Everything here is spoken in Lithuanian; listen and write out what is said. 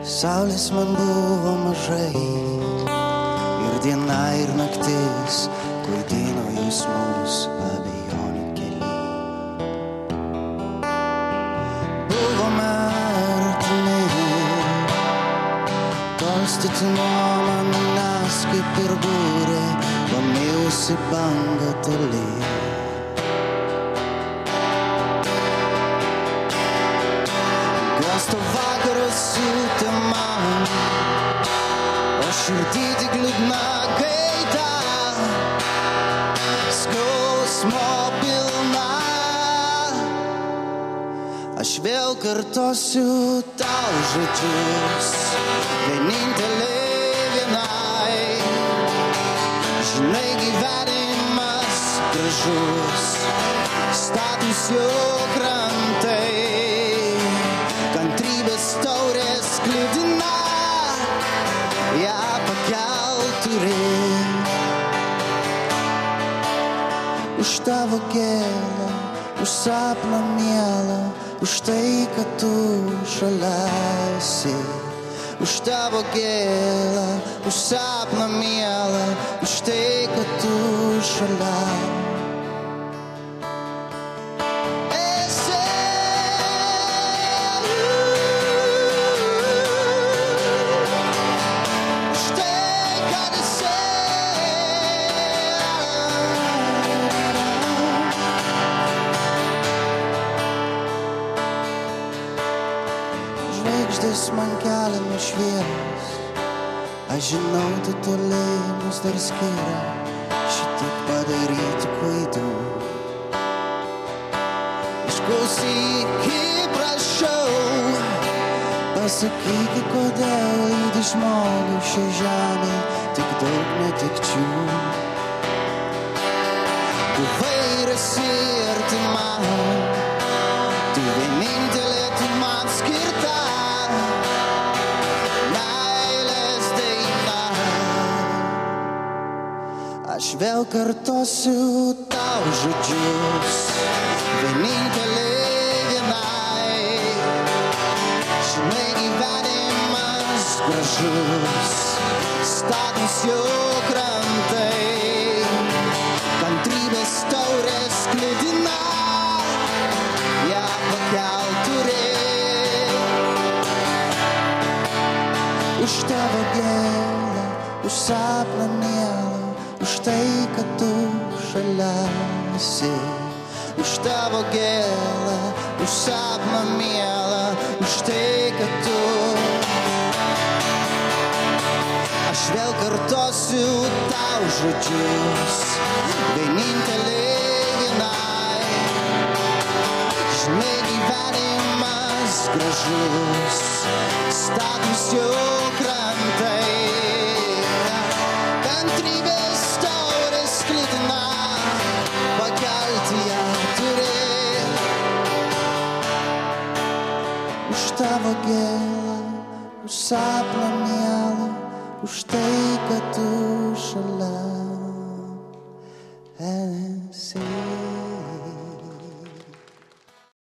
Saulės man buvo mažai, ir diena, ir naktis klaidino jausmus abejonių keliai. Buvome artimi, tolstyti nuo manęs kaip ir būrė, pamėjusi banga toli. To vakaras siūtė man, o širdį tik liūdna gaida, skausmo pilna. Aš vėl kartosiu tau žodžius, vienintelė vienai. Žinai, gyvenimas gražus, statūs jo krantai. Kantrybės taurės sklidina, ją pakelt turi. Už tavo gėlą, už sapną mielą, už tai, kad tu šalia esi. Už tavo gėlą, už sapną mielą, už tai, kad tu šalia esi. Žvaigždės man kelia nušviesos, aš žinau, tu toliai mus dar skiria, šitaip padaryti klaidų. Išklausykit, prašau, pasakykit, kodėl lydi žmogų šią žemę tik daug netekčių. Buvai ir esi artima, tu vienintelė, tu man skirta. Aš vėl kartosiu tau žodžius, vienintelė vienai. Žinai, gyvenimas gražus, statūs jo krantai. Kantrybės taurės sklidina, ją pakelt turi. Už tavo gėlą, už sapną mielą, už tai, kad tu šalia esi. Už tavo gėlą, už sapną mielą, už tai, kad tu. Aš vėl kartosiu tau žodžius, vienintelė vienai. Žinai, gyvenimas gražus, statūs jo krantai. Kantrybės taurės sklidina, pakelti ją turi. Už tavo gėlą, už sapną mielą, už tai, kad tu šalia